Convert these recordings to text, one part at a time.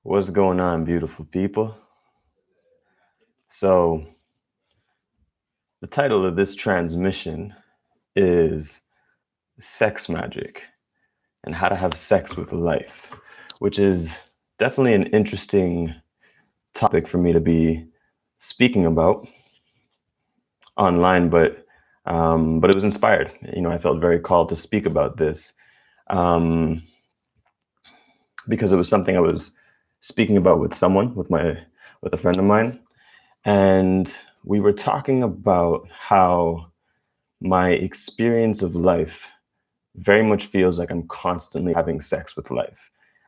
What's going on, beautiful people? So, the title of this transmission is Sex Magic and How to Have Sex with Life, which is definitely an interesting topic for me to be speaking about online, but it was inspired. I felt very called to speak about this um, because it was something I was speaking about with someone, with a friend of mine, and we were talking about how my experience of life very much feels like I'm constantly having sex with life,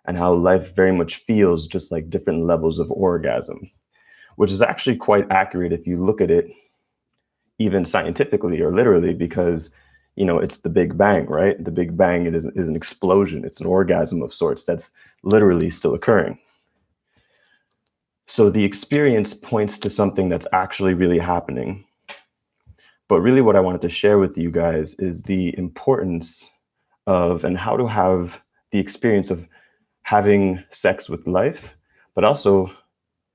and how life very much feels just like different levels of orgasm, which is actually quite accurate if you look at it even scientifically or literally, because it's the Big Bang, right? The Big Bang is an explosion, it's an orgasm of sorts that's literally still occurring. So the experience points to something that's actually really happening. But really, what I wanted to share with you guys is the importance of and how to have the experience of having sex with life, but also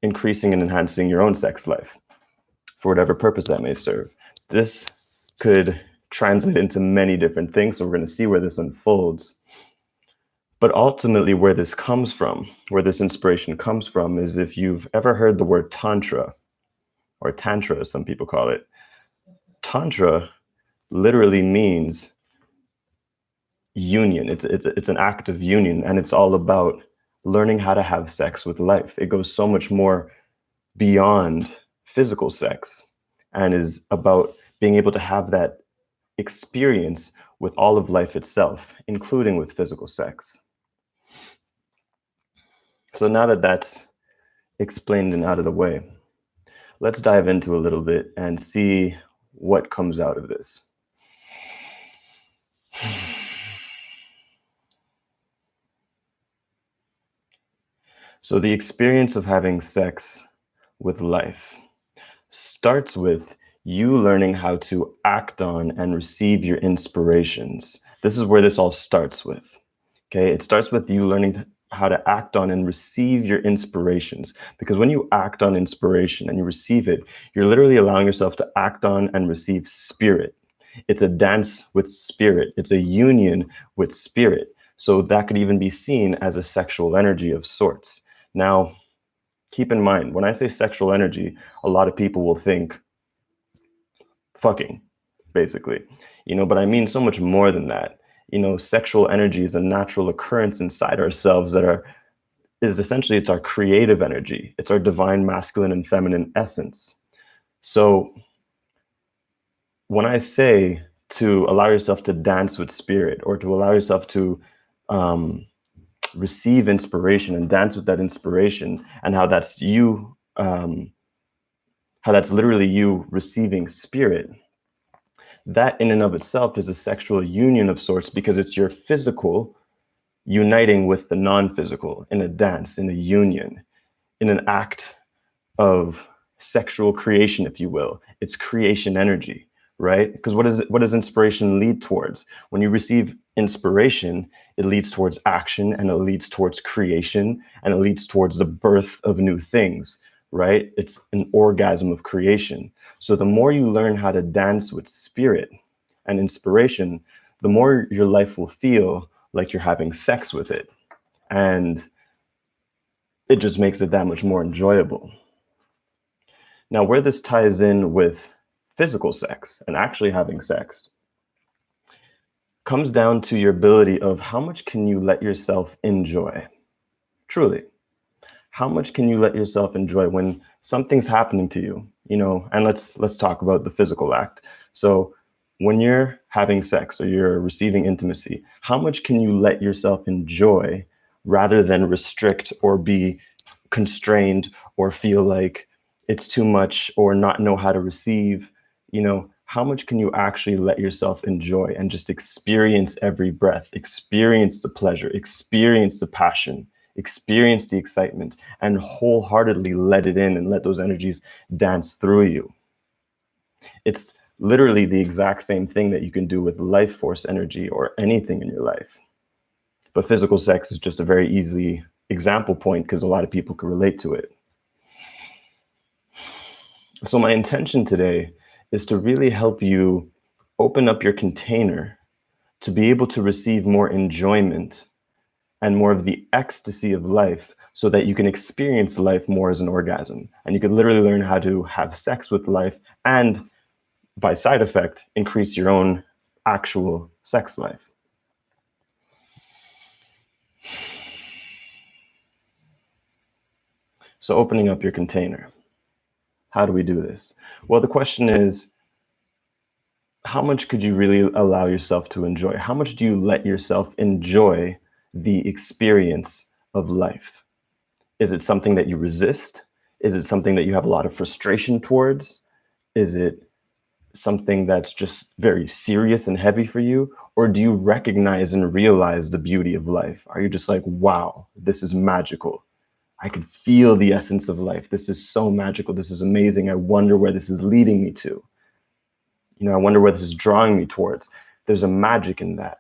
increasing and enhancing your own sex life for whatever purpose that may serve. This could translate into many different things, so we're going to see where this unfolds. But ultimately, where this comes from, where this inspiration comes from, is if you've ever heard the word Tantra, or Tantra, as some people call it. Tantra literally means union. It's an act of union, and it's all about learning how to have sex with life. It goes so much more beyond physical sex and is about being able to have that experience with all of life itself, including with physical sex. So now that that's explained and out of the way, let's dive into a little bit and see what comes out of this. So the experience of having sex with life starts with you learning how to act on and receive your inspirations. This is where this all starts with. Okay, it starts with you learning how to act on and receive your inspirations. Because when you act on inspiration and you receive it, you're literally allowing yourself to act on and receive spirit. It's a dance with spirit, it's a union with spirit. So that could even be seen as a sexual energy of sorts. Now, keep in mind, when I say sexual energy, a lot of people will think fucking, basically, but I mean so much more than that. Sexual energy is a natural occurrence inside ourselves is essentially, it's our creative energy. It's our divine masculine and feminine essence. So when I say to allow yourself to dance with spirit, or to allow yourself to receive inspiration and dance with that inspiration, and how that's you, how that's literally you receiving spirit, that in and of itself is a sexual union of sorts, because it's your physical uniting with the non-physical in a dance, in a union, in an act of sexual creation, if you will. It's creation energy, right? Because what does inspiration lead towards? When you receive inspiration, it leads towards action, and it leads towards creation, and it leads towards the birth of new things, right? It's an orgasm of creation. So the more you learn how to dance with spirit and inspiration, the more your life will feel like you're having sex with it. And it just makes it that much more enjoyable. Now, where this ties in with physical sex and actually having sex comes down to your ability of how much can you let yourself enjoy. Truly, how much can you let yourself enjoy when something's happening to you, and let's talk about the physical act. So when you're having sex or you're receiving intimacy, how much can you let yourself enjoy rather than restrict or be constrained or feel like it's too much or not know how to receive? How much can you actually let yourself enjoy and just experience every breath, experience the pleasure, experience the passion, experience the excitement, and wholeheartedly let it in and let those energies dance through you? It's literally the exact same thing that you can do with life force energy or anything in your life. But physical sex is just a very easy example point because a lot of people can relate to it. So my intention today is to really help you open up your container to be able to receive more enjoyment and more of the ecstasy of life so that you can experience life more as an orgasm. And you can literally learn how to have sex with life and, by side effect, increase your own actual sex life. So opening up your container. How do we do this? Well, the question is, how much could you really allow yourself to enjoy? How much do you let yourself enjoy the experience of life? Is it something that you resist? Is it something that you have a lot of frustration towards? Is it something that's just very serious and heavy for you? Or do you recognize and realize the beauty of life? Are you just like, wow, this is magical? I can feel the essence of life. This is so magical. This is amazing. I wonder where this is leading me to. I wonder where this is drawing me towards. There's a magic in that.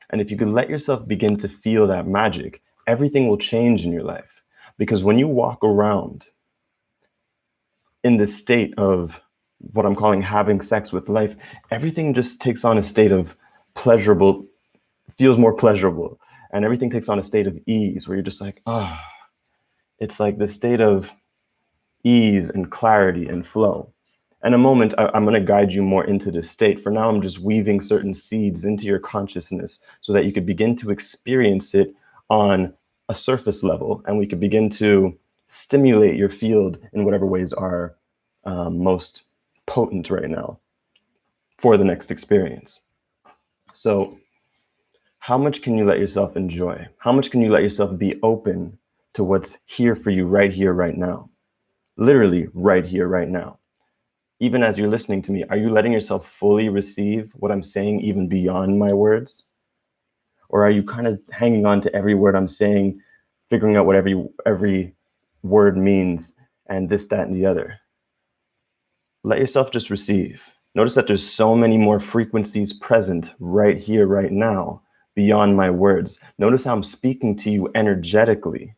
And if you can let yourself begin to feel that magic, everything will change in your life. Because when you walk around in this state of what I'm calling having sex with life, everything just takes on a state of pleasurable, feels more pleasurable. And everything takes on a state of ease where you're just like, it's like the state of ease and clarity and flow. In a moment, I'm going to guide you more into this state. For now, I'm just weaving certain seeds into your consciousness so that you could begin to experience it on a surface level, and we could begin to stimulate your field in whatever ways are most potent right now for the next experience. So how much can you let yourself enjoy? How much can you let yourself be open to what's here for you right here, right now? Literally right here, right now. Even as you're listening to me, are you letting yourself fully receive what I'm saying even beyond my words? Or are you kind of hanging on to every word I'm saying, figuring out what every word means and this, that, and the other? Let yourself just receive. Notice that there's so many more frequencies present right here, right now, beyond my words. Notice how I'm speaking to you energetically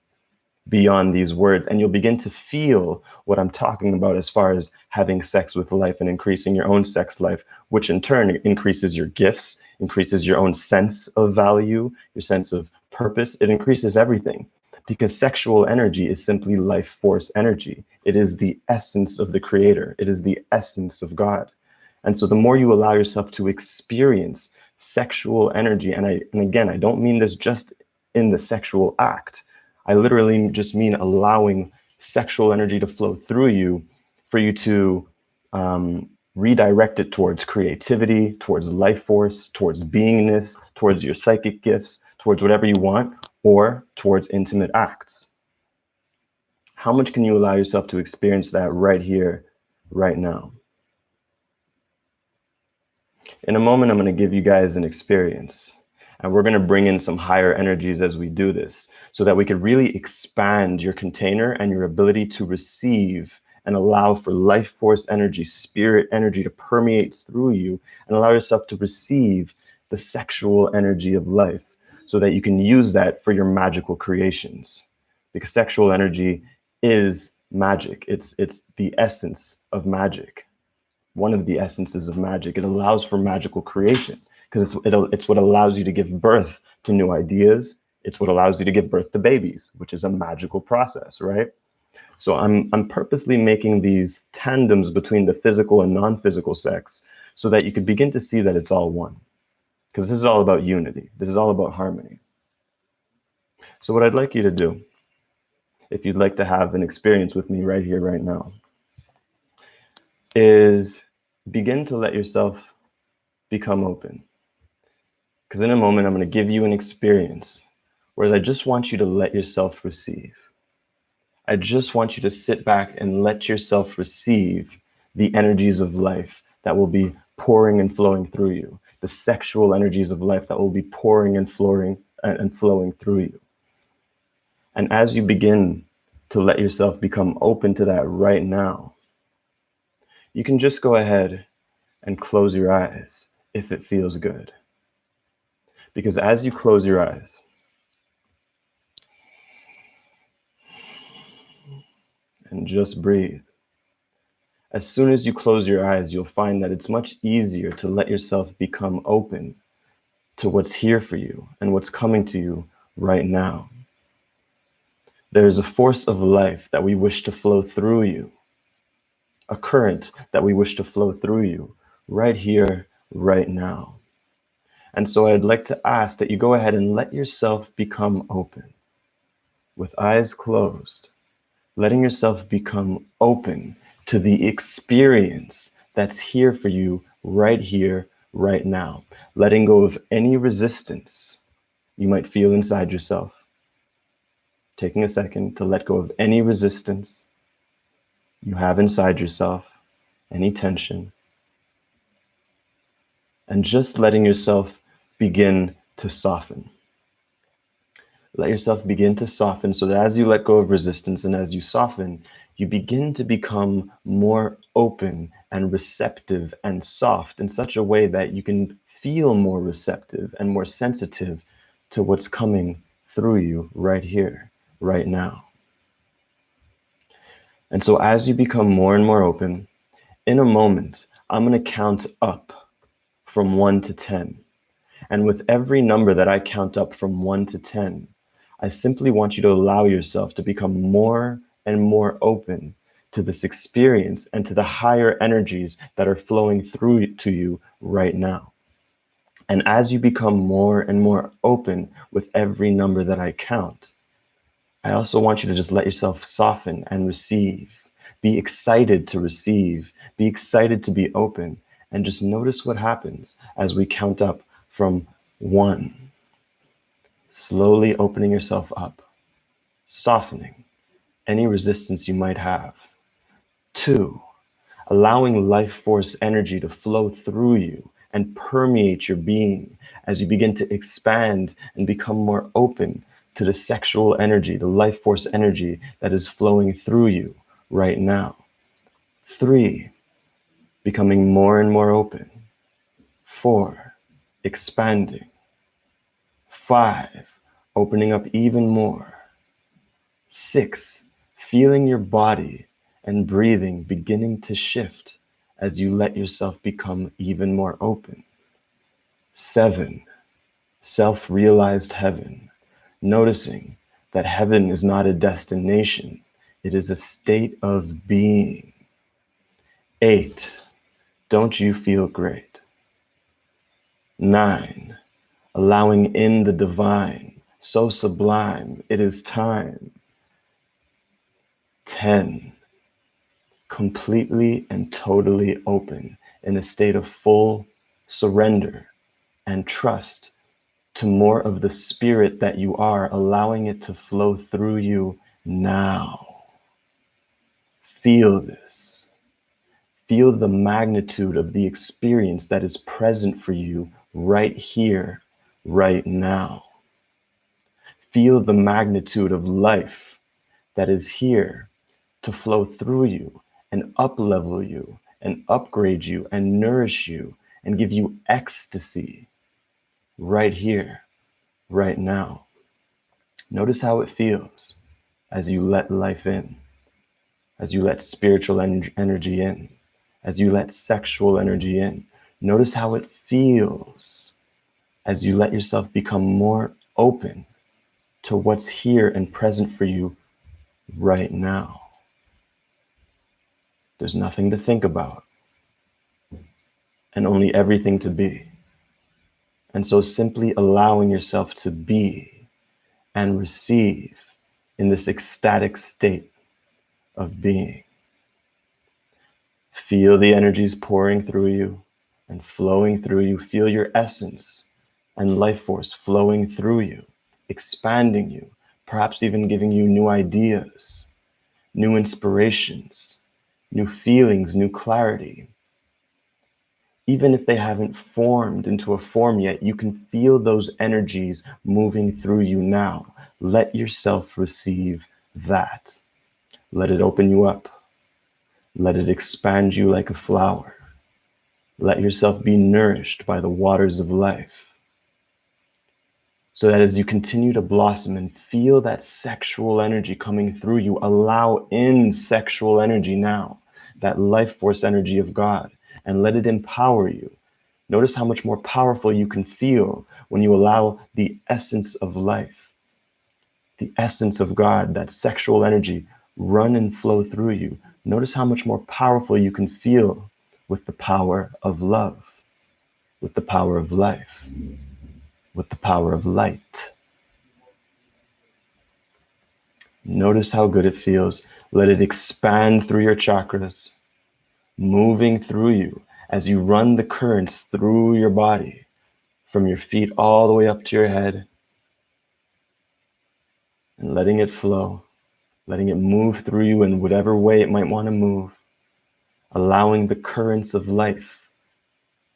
beyond these words, and you'll begin to feel what I'm talking about as far as having sex with life and increasing your own sex life, which in turn increases your gifts, increases your own sense of value, your sense of purpose. It increases everything, because sexual energy is simply life force energy. It is the essence of the creator. It is the essence of God. And so the more you allow yourself to experience sexual energy, and again, I don't mean this just in the sexual act. I literally just mean allowing sexual energy to flow through you for you to redirect it towards creativity, towards life force, towards beingness, towards your psychic gifts, towards whatever you want, or towards intimate acts. How much can you allow yourself to experience that right here, right now? In a moment, I'm going to give you guys an experience. And we're going to bring in some higher energies as we do this so that we can really expand your container and your ability to receive and allow for life force energy, spirit energy to permeate through you and allow yourself to receive the sexual energy of life so that you can use that for your magical creations. Because sexual energy is magic. It's the essence of magic. One of the essences of magic. It allows for magical creation because it's what allows you to give birth to new ideas. It's what allows you to give birth to babies, which is a magical process, right? So I'm purposely making these tandems between the physical and non-physical sex so that you could begin to see that it's all one. Because this is all about unity. This is all about harmony. So what I'd like you to do, if you'd like to have an experience with me right here, right now, is begin to let yourself become open. Because in a moment, I'm going to give you an experience, whereas I just want you to let yourself receive. I just want you to sit back and let yourself receive the energies of life that will be pouring and flowing through you, the sexual energies of life that will be pouring and flowing through you. And as you begin to let yourself become open to that right now, you can just go ahead and close your eyes if it feels good. Because as you close your eyes, and just breathe. As soon as you close your eyes, you'll find that it's much easier to let yourself become open to what's here for you and what's coming to you right now. There is a force of life that we wish to flow through you, a current that we wish to flow through you right here, right now. And so I'd like to ask that you go ahead and let yourself become open. With eyes closed, letting yourself become open to the experience that's here for you right here, right now. Letting go of any resistance you might feel inside yourself. Taking a second to let go of any resistance you have inside yourself, any tension, and just letting yourself begin to soften. Let yourself begin to soften so that as you let go of resistance and as you soften, you begin to become more open and receptive and soft in such a way that you can feel more receptive and more sensitive to what's coming through you right here, right now. And so as you become more and more open, in a moment, I'm going to count up from 1 to 10. And with every number that I count up from 1 to 10, I simply want you to allow yourself to become more and more open to this experience and to the higher energies that are flowing through to you right now. And as you become more and more open with every number that I count, I also want you to just let yourself soften and receive. Be excited to receive. Be excited to be open. And just notice what happens as we count up from 1. Slowly opening yourself up, softening any resistance you might have. 2, allowing life force energy to flow through you and permeate your being as you begin to expand and become more open to the sexual energy, the life force energy that is flowing through you right now. 3, becoming more and more open. 4, expanding. 5, opening up even more. 6, feeling your body and breathing beginning to shift as you let yourself become even more open. 7, self-realized heaven, noticing that heaven is not a destination, it is a state of being. 8, don't you feel great? 9, allowing in the divine, so sublime, it is time. 10, completely and totally open in a state of full surrender and trust to more of the spirit that you are, allowing it to flow through you now. Feel this. Feel the magnitude of the experience that is present for you right here, right now. Feel the magnitude of life that is here to flow through you and up-level you and upgrade you and nourish you and give you ecstasy right here, right now. Notice how it feels as you let life in, as you let spiritual energy in, as you let sexual energy in. Notice how it feels as you let yourself become more open to what's here and present for you right now. There's nothing to think about and only everything to be. And so simply allowing yourself to be and receive in this ecstatic state of being. Feel the energies pouring through you and flowing through you. Feel your essence and life force flowing through you, expanding you, perhaps even giving you new ideas, new inspirations, new feelings, new clarity. Even if they haven't formed into a form yet, you can feel those energies moving through you now. Let yourself receive that. Let it open you up. Let it expand you like a flower. Let yourself be nourished by the waters of life. So that as you continue to blossom and feel that sexual energy coming through you, allow in sexual energy now, that life force energy of God, and let it empower you. Notice how much more powerful you can feel when you allow the essence of life, the essence of God, that sexual energy, run and flow through you. Notice how much more powerful you can feel with the power of love, with the power of life, with the power of light. Notice how good it feels. Let it expand through your chakras, moving through you as you run the currents through your body, from your feet all the way up to your head, and letting it flow, letting it move through you in whatever way it might want to move, allowing the currents of life,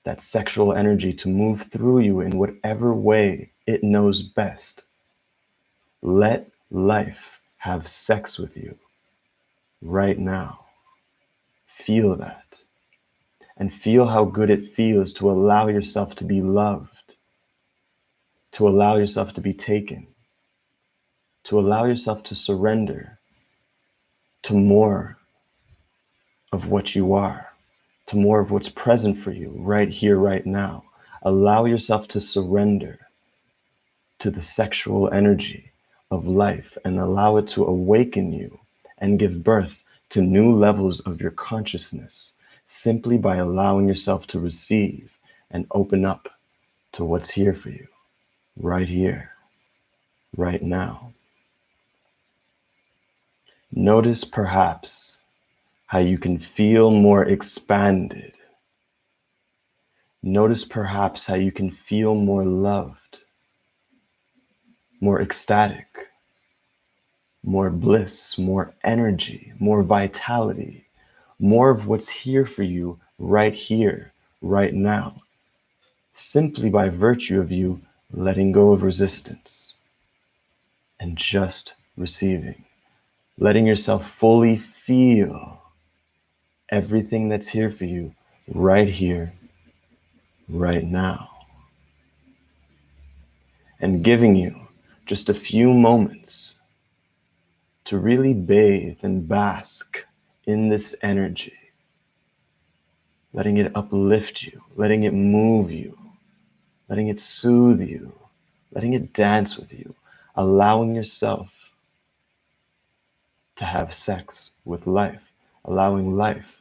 that sexual energy, to move through you in whatever way it knows best. Let life have sex with you right now. Feel that. And feel how good it feels to allow yourself to be loved, to allow yourself to be taken, to allow yourself to surrender to more of what you are, to more of what's present for you right here, right now. Allow yourself to surrender to the sexual energy of life and allow it to awaken you and give birth to new levels of your consciousness, simply by allowing yourself to receive and open up to what's here for you, right here, right now. Notice perhaps how you can feel more expanded. Notice perhaps how you can feel more loved, more ecstatic, more bliss, more energy, more vitality, more of what's here for you right here, right now, simply by virtue of you letting go of resistance and just receiving, letting yourself fully feel everything that's here for you right here, right now, and giving you just a few moments to really bathe and bask in this energy, letting it uplift you, letting it move you, letting it soothe you, letting it dance with you, allowing yourself to have sex with life, allowing life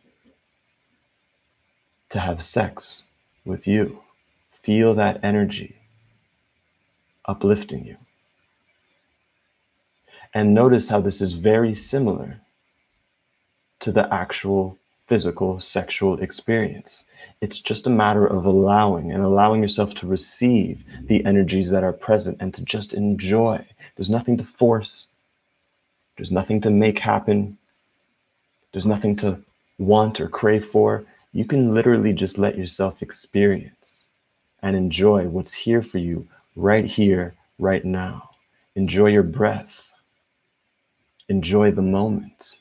to have sex with you. Feel that energy uplifting you. And notice how this is very similar to the actual physical sexual experience. It's just a matter of allowing yourself to receive the energies that are present and to just enjoy. There's nothing to force. There's nothing to make happen. There's nothing to want or crave for. You can literally just let yourself experience and enjoy what's here for you right here, right now. Enjoy your breath. Enjoy the moment.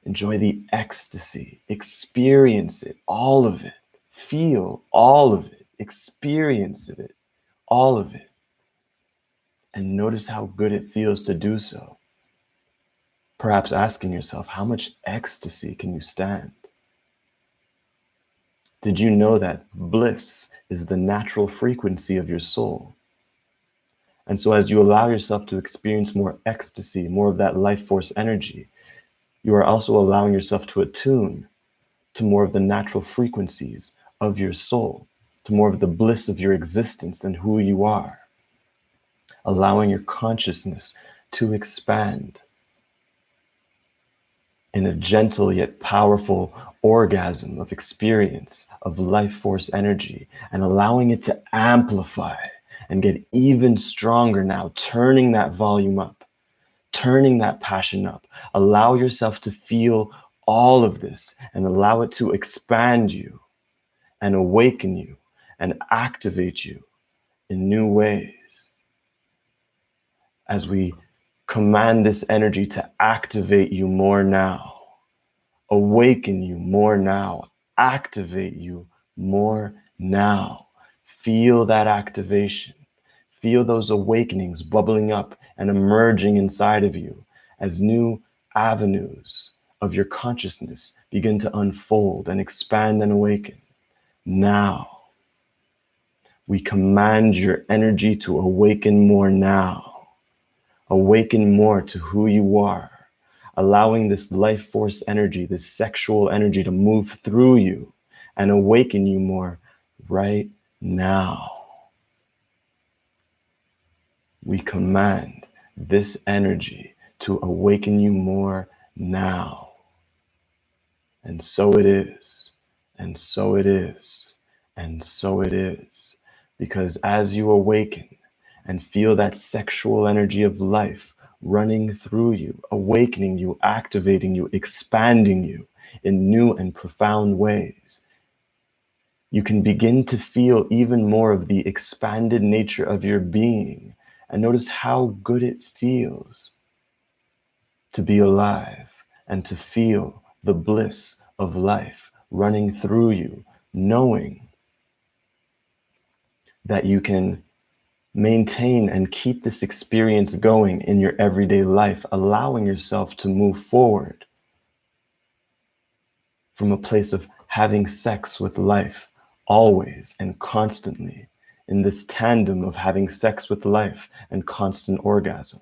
Enjoy the ecstasy. Experience it, all of it. Feel all of it. Experience it, all of it. And notice how good it feels to do so. Perhaps asking yourself, how much ecstasy can you stand? Did you know that bliss is the natural frequency of your soul? And so as you allow yourself to experience more ecstasy, more of that life force energy, you are also allowing yourself to attune to more of the natural frequencies of your soul, to more of the bliss of your existence and who you are, allowing your consciousness to expand in a gentle yet powerful orgasm of experience of life force energy, and allowing it to amplify and get even stronger now, turning that volume up, turning that passion up. Allow yourself to feel all of this and allow it to expand you and awaken you and activate you in new ways as we command this energy to activate you more now, awaken you more now, activate you more now. Feel that activation. feel those awakenings bubbling up and emerging inside of you as new avenues of your consciousness begin to unfold and expand and awaken. Now, we command your energy to awaken more now. Awaken more to who you are, allowing this life force energy, this sexual energy to move through you and awaken you more right now. We command this energy to awaken you more now. And so it is, and so it is, and so it is. Because as you awaken and feel that sexual energy of life running through you, awakening you, activating you, expanding you in new and profound ways, you can begin to feel even more of the expanded nature of your being. And notice how good it feels to be alive and to feel the bliss of life running through you, knowing that you can maintain and keep this experience going in your everyday life, allowing yourself to move forward from a place of having sex with life always and constantly, in this tandem of having sex with life and constant orgasm,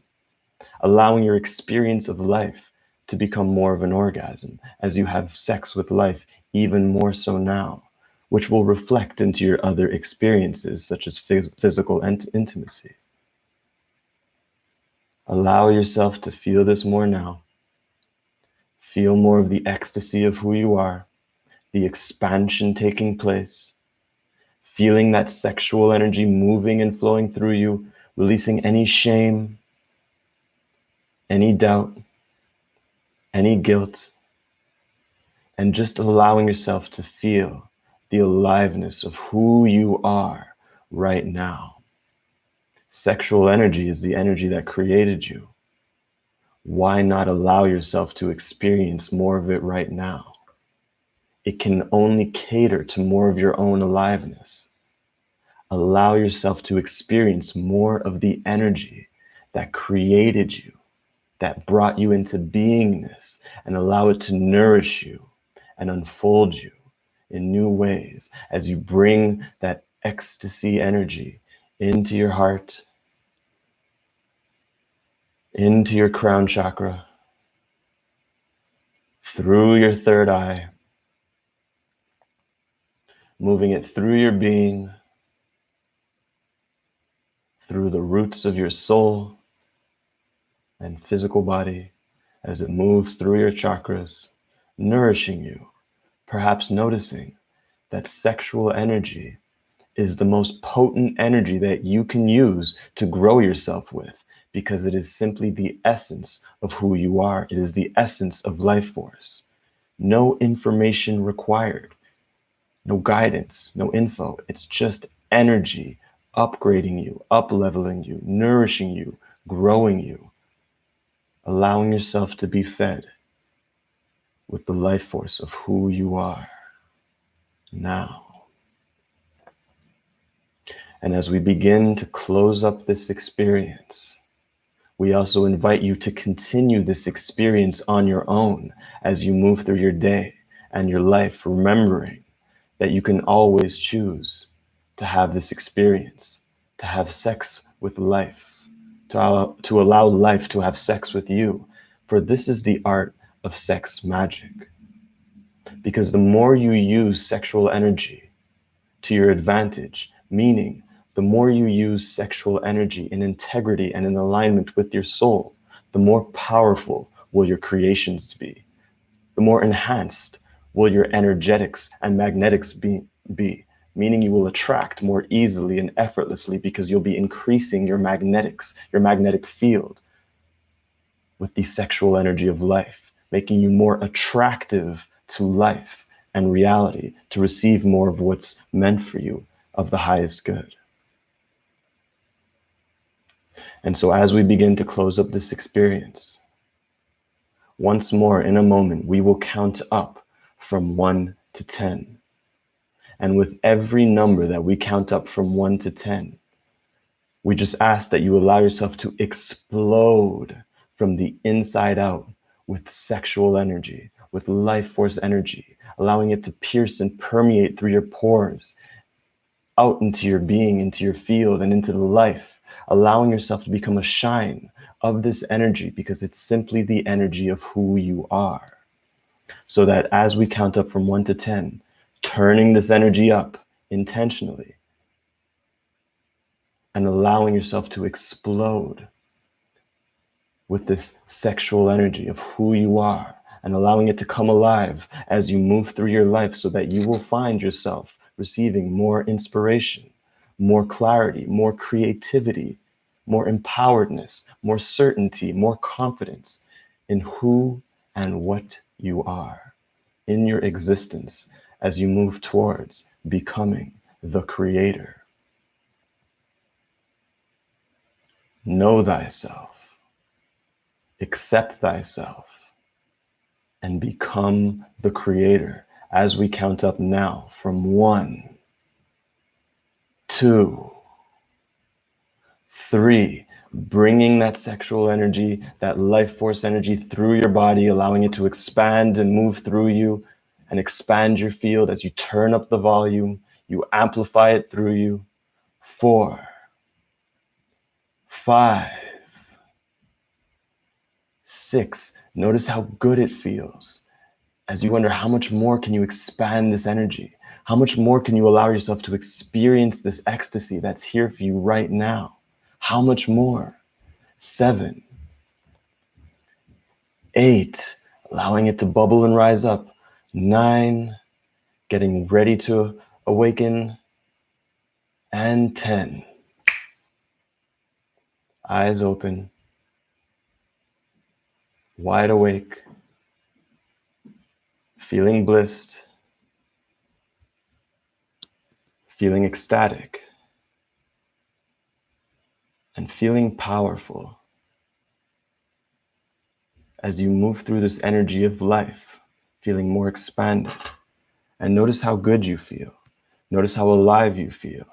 allowing your experience of life to become more of an orgasm as you have sex with life even more so now, which will reflect into your other experiences such as physical intimacy. Allow yourself to feel this more now. Feel more of the ecstasy of who you are, the expansion taking place, feeling that sexual energy moving and flowing through you, releasing any shame, any doubt, any guilt, and just allowing yourself to feel the aliveness of who you are right now. Sexual energy is the energy that created you. Why not allow yourself to experience more of it right now? It can only cater to more of your own aliveness. Allow yourself to experience more of the energy that created you, that brought you into beingness, and allow it to nourish you and unfold you in new ways as you bring that ecstasy energy into your heart, into your crown chakra, through your third eye, moving it through your being, through the roots of your soul and physical body as it moves through your chakras, nourishing you, perhaps noticing that sexual energy is the most potent energy that you can use to grow yourself with, because it is simply the essence of who you are. It is the essence of life force. No information required, no guidance, no info. It's just energy upgrading you, up-leveling you, nourishing you, growing you, allowing yourself to be fed with the life force of who you are now. And as we begin to close up this experience, we also invite you to continue this experience on your own as you move through your day and your life, remembering that you can always choose to have this experience, to have sex with life, to allow life to have sex with you. For this is the art of sex magic. Because the more you use sexual energy to your advantage, meaning the more you use sexual energy in integrity and in alignment with your soul, the more powerful will your creations be. The more enhanced will your energetics and magnetics be, meaning you will attract more easily and effortlessly because you'll be increasing your magnetics, your magnetic field with the sexual energy of life, making you more attractive to life and reality to receive more of what's meant for you of the highest good. And so as we begin to close up this experience, once more in a moment, we will count up from 1 to 10. And with every number that we count up from 1 to 10, We just ask that you allow yourself to explode from the inside out with sexual energy, with life force energy, allowing it to pierce and permeate through your pores, out into your being, into your field, and into the life, allowing yourself to become a shine of this energy, because it's simply the energy of who you are. So that as we count up from 1 to 10, turning this energy up intentionally and allowing yourself to explode with this sexual energy of who you are, and allowing it to come alive as you move through your life, so that you will find yourself receiving more inspiration, more clarity, more creativity, more empoweredness, more certainty, more confidence in who and what you are in your existence as you move towards becoming the creator. Know thyself, accept thyself, and become the creator as we count up now from 1, 2, 3, bringing that sexual energy, that life force energy through your body, allowing it to expand and move through you and expand your field as you turn up the volume, you amplify it through you. 4, 5, 6. Notice how good it feels as you wonder, how much more can you expand this energy? How much more can you allow yourself to experience this ecstasy that's here for you right now? How much more? 7, 8, allowing it to bubble and rise up. 9, getting ready to awaken. And 10, eyes open, wide awake, feeling blissed, feeling ecstatic, and feeling powerful as you move through this energy of life, feeling more expanded. And notice how good you feel. Notice how alive you feel.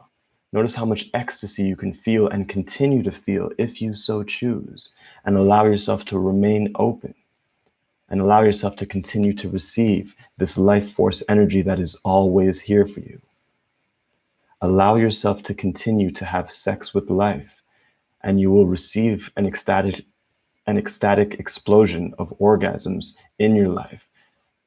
Notice how much ecstasy you can feel and continue to feel if you so choose, and allow yourself to remain open and allow yourself to continue to receive this life force energy that is always here for you. Allow yourself to continue to have sex with life, and you will receive an ecstatic explosion of orgasms in your life.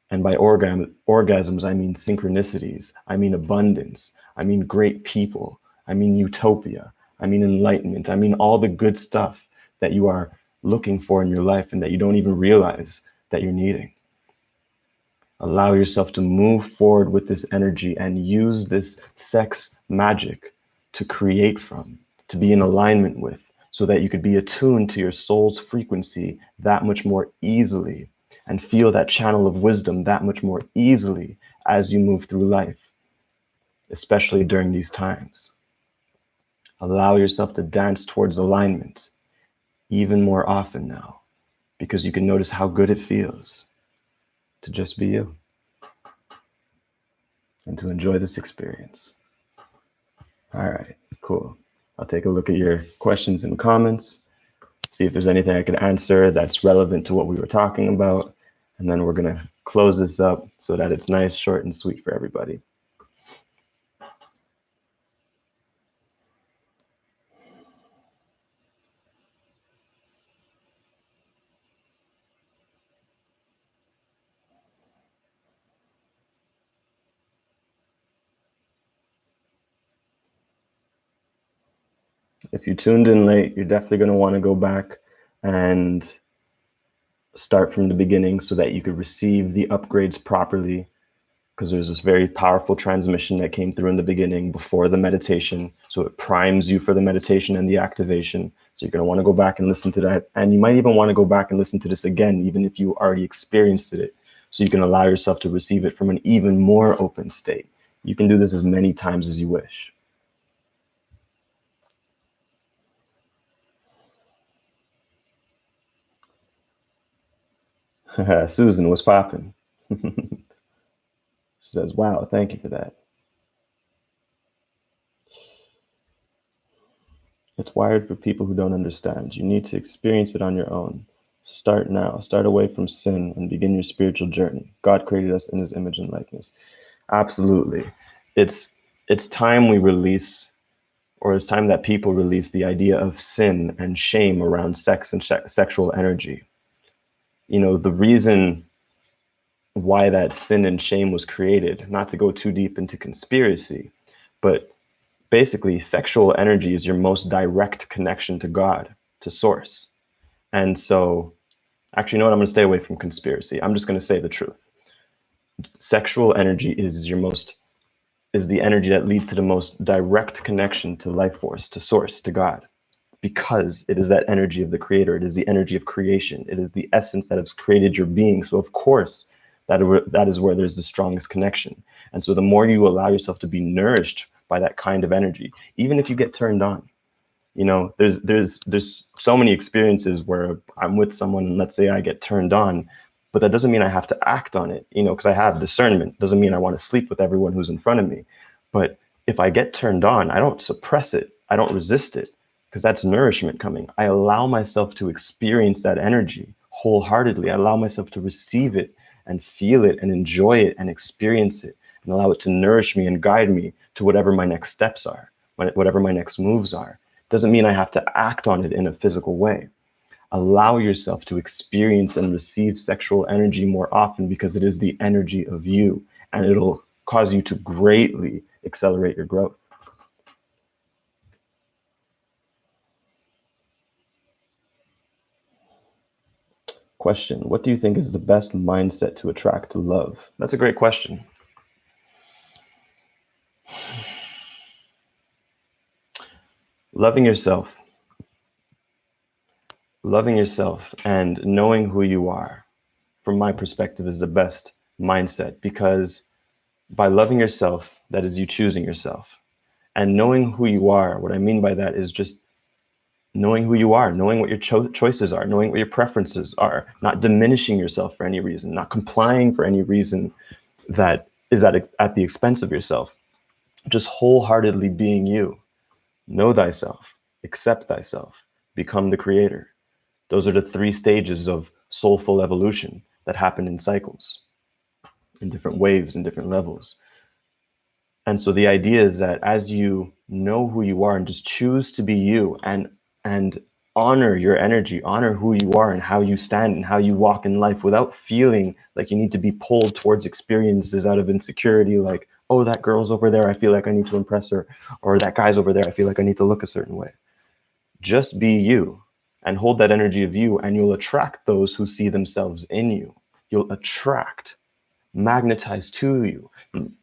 And by orgasms, I mean synchronicities, I mean abundance, I mean great people, I mean utopia, I mean enlightenment, I mean all the good stuff that you are looking for in your life and that you don't even realize that you're needing. Allow yourself to move forward with this energy and use this sex magic to create from, to be in alignment with, so that you could be attuned to your soul's frequency that much more easily and feel that channel of wisdom that much more easily as you move through life, especially during these times. Allow yourself to dance towards alignment even more often now, because you can notice how good it feels to just be you and to enjoy this experience. All right, cool. I'll take a look at your questions and comments, see if there's anything I can answer that's relevant to what we were talking about, and then we're gonna close this up so that it's nice, short, and sweet for everybody. If you tuned in late, you're definitely going to want to go back and start from the beginning so that you could receive the upgrades properly, because there's this very powerful transmission that came through in the beginning before the meditation. So it primes you for the meditation and the activation. So you're going to want to go back and listen to that. And you might even want to go back and listen to this again, even if you already experienced it, so you can allow yourself to receive it from an even more open state. You can do this as many times as you wish. Susan, what's popping? She says, wow, thank you for that. It's wired for people who don't understand. You need to experience it on your own. Start now. Start away from sin and begin your spiritual journey. God created us in his image and likeness. Absolutely. It's it's time we release, or it's time that people release the idea of sin and shame around sex and sexual energy. You know, the reason why that sin and shame was created, not to go too deep into conspiracy, but basically sexual energy is your most direct connection to God, to source. And so, actually, you know what? I'm going to stay away from conspiracy. I'm just going to say the truth. Sexual energy is the energy that leads to the most direct connection to life force, to source, to God, because it is that energy of the creator. It is the energy of creation. It is the essence that has created your being. So of course, that is where there's the strongest connection. And so the more you allow yourself to be nourished by that kind of energy, even if you get turned on, you know, there's so many experiences where I'm with someone and let's say I get turned on, but that doesn't mean I have to act on it, you know, because I have discernment. Doesn't mean I want to sleep with everyone who's in front of me. But if I get turned on, I don't suppress it. I don't resist it, because that's nourishment coming. I allow myself to experience that energy wholeheartedly. I allow myself to receive it and feel it and enjoy it and experience it and allow it to nourish me and guide me to whatever my next steps are, whatever my next moves are. Doesn't mean I have to act on it in a physical way. Allow yourself to experience and receive sexual energy more often, because it is the energy of you, and it'll cause you to greatly accelerate your growth. Question: what do you think is the best mindset to attract love? That's a great question. Loving yourself. Loving yourself and knowing who you are, from my perspective, is the best mindset, because by loving yourself, that is you choosing yourself. And knowing who you are, what I mean by that is just knowing who you are, knowing what your choices are, knowing what your preferences are, not diminishing yourself for any reason, not complying for any reason that is at the expense of yourself. Just wholeheartedly being you. Know thyself, accept thyself, become the creator. Those are the 3 stages of soulful evolution that happen in cycles, in different waves and different levels. And so the idea is that as you know who you are and just choose to be you, and honor your energy, honor who you are and how you stand and how you walk in life, without feeling like you need to be pulled towards experiences out of insecurity, like, oh, that girl's over there, I feel like I need to impress her, or that guy's over there, I feel like I need to look a certain way. Just be you and hold that energy of you, and you'll attract those who see themselves in you. You'll attract, magnetize to you.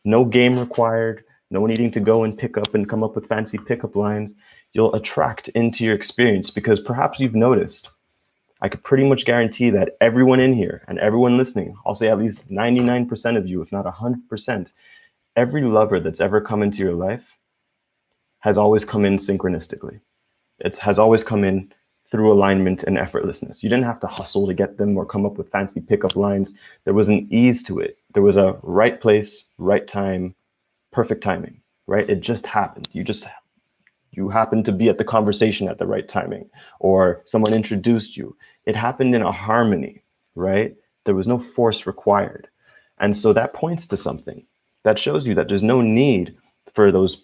No game required, no needing to go and pick up and come up with fancy pickup lines. You'll attract into your experience, because perhaps you've noticed, I could pretty much guarantee that everyone in here and everyone listening, I'll say at least 99% of you, if not 100%, every lover that's ever come into your life has always come in synchronistically. It has always come in through alignment and effortlessness. You didn't have to hustle to get them or come up with fancy pickup lines. There was an ease to it. There was a right place, right time, perfect timing, right? It just happened. You happened to be at the conversation at the right timing, or someone introduced you. It happened in a harmony, right? There was no force required. And so that points to something. That shows you that there's no need for those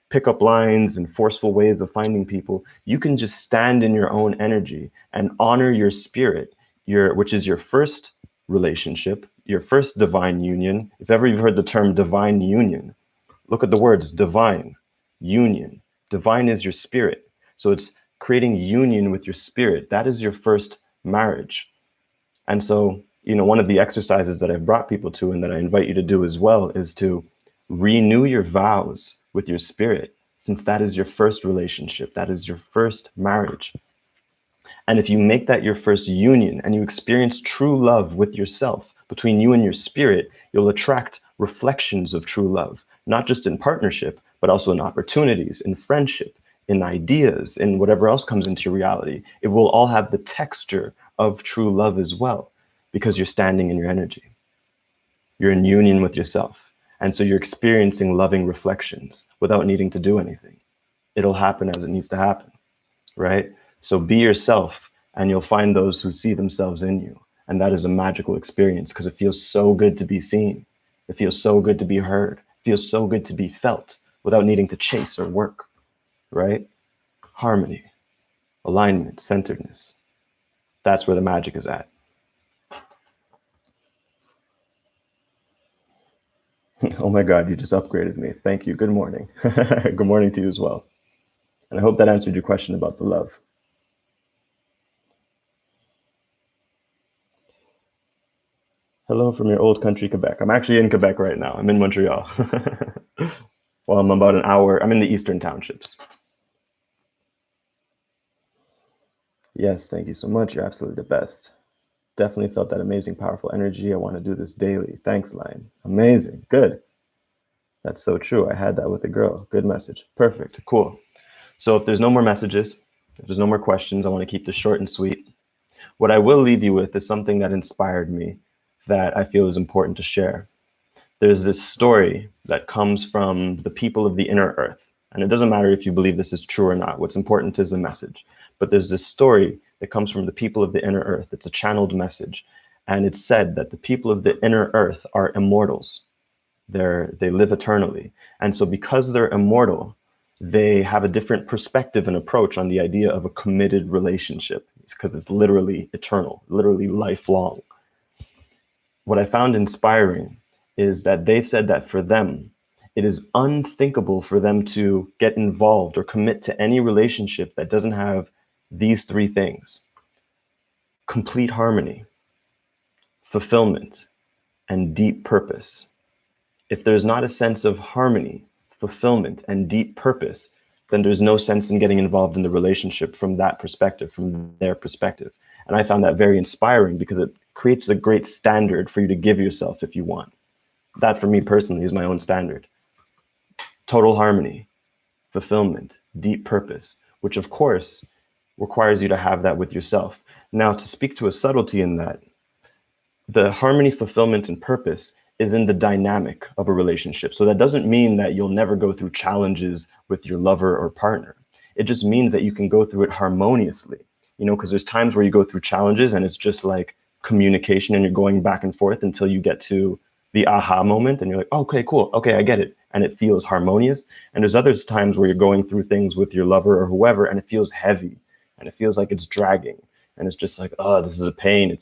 pickup lines and forceful ways of finding people. You can just stand in your own energy and honor your spirit, which is your first relationship, your first divine union. If ever you've heard the term divine union, look at the words divine, union. Divine is your spirit. So it's creating union with your spirit. That is your first marriage. And so, you know, one of the exercises that I've brought people to, and that I invite you to do as well, is to renew your vows with your spirit, since that is your first relationship. That is your first marriage. And if you make that your first union and you experience true love with yourself, between you and your spirit, you'll attract reflections of true love, not just in partnership, but also in opportunities, in friendship, in ideas, in whatever else comes into reality. It will all have the texture of true love as well, because you're standing in your energy. You're in union with yourself. And so you're experiencing loving reflections without needing to do anything. It'll happen as it needs to happen. right? So be yourself, and you'll find those who see themselves in you. And that is a magical experience because it feels so good to be seen. It feels so good to be heard. It feels so good to be felt without needing to chase or work, right? Harmony, alignment, centeredness. That's where the magic is at. Oh my God, you just upgraded me. Thank you. Good morning. Good morning to you as well. And I hope that answered your question about the love. Hello from your old country, Quebec. I'm actually in Quebec right now. I'm in Montreal. Well, I'm about an hour. I'm in the Eastern Townships. Yes, thank you so much. You're absolutely the best. Definitely felt that amazing, powerful energy. I want to do this daily. Thanks, Lion. Amazing. Good. That's so true. I had that with a girl. Good message. Perfect. Cool. So if there's no more messages, if there's no more questions, I want to keep this short and sweet. What I will leave you with is something that inspired me that I feel is important to share. There's this story that comes from the people of the inner earth. And it doesn't matter if you believe this is true or not. What's important is the message. But there's this story that comes from the people of the inner earth. It's a channeled message. And it's said that the people of the inner earth are immortals. They live eternally. And so because they're immortal, they have a different perspective and approach on the idea of a committed relationship because it's literally eternal, literally lifelong. What I found inspiring is that they said that for them, it is unthinkable for them to get involved or commit to any relationship that doesn't have these three things: complete harmony, fulfillment, and deep purpose. If there's not a sense of harmony, fulfillment, and deep purpose, then there's no sense in getting involved in the relationship from that perspective, from their perspective. And I found that very inspiring because it creates a great standard for you to give yourself if you want. That, for me personally, is my own standard. Total harmony, fulfillment, deep purpose, which of course requires you to have that with yourself. Now, to speak to a subtlety in that, the harmony, fulfillment, and purpose is in the dynamic of a relationship. So that doesn't mean that you'll never go through challenges with your lover or partner. It just means that you can go through it harmoniously, because there's times where you go through challenges and it's just like communication and you're going back and forth until you get to the aha moment and you're like, oh, okay, cool. Okay, I get it. And it feels harmonious. And there's other times where you're going through things with your lover or whoever and it feels heavy and it feels like it's dragging. And it's just like, oh, this is a pain.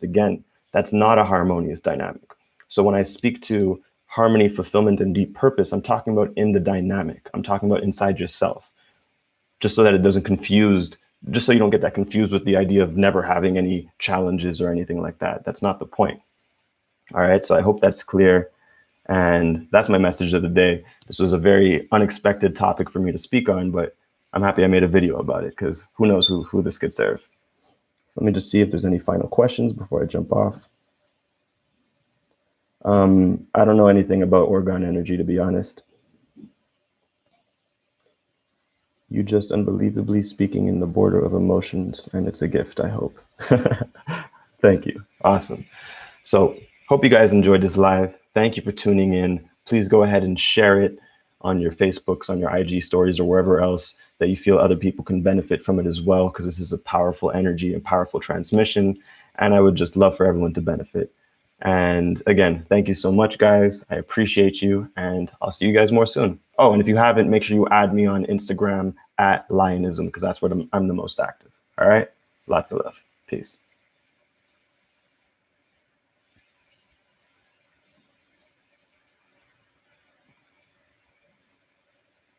That's not a harmonious dynamic. So when I speak to harmony, fulfillment, and deep purpose, I'm talking about in the dynamic. I'm talking about inside yourself, just so that it doesn't just so you don't get that confused with the idea of never having any challenges or anything like that. That's not the point. All right, so I hope that's clear. And that's my message of the day. This was a very unexpected topic for me to speak on, but I'm happy I made a video about it because who knows who this could serve. So let me just see if there's any final questions before I jump off. I don't know anything about orgone energy, to be honest. You just unbelievably speaking in the border of emotions, and it's a gift, I hope. Thank you. Awesome. So hope you guys enjoyed this live. Thank you for tuning in. Please go ahead and share it on your Facebooks, on your IG stories, or wherever else that you feel other people can benefit from it as well, because this is a powerful energy and powerful transmission. And I would just love for everyone to benefit. And again, thank you so much, guys. I appreciate you, and I'll see you guys more soon. Oh, and if you haven't, make sure you add me on Instagram @Lionism, because that's where I'm the most active. All right? Lots of love. Peace.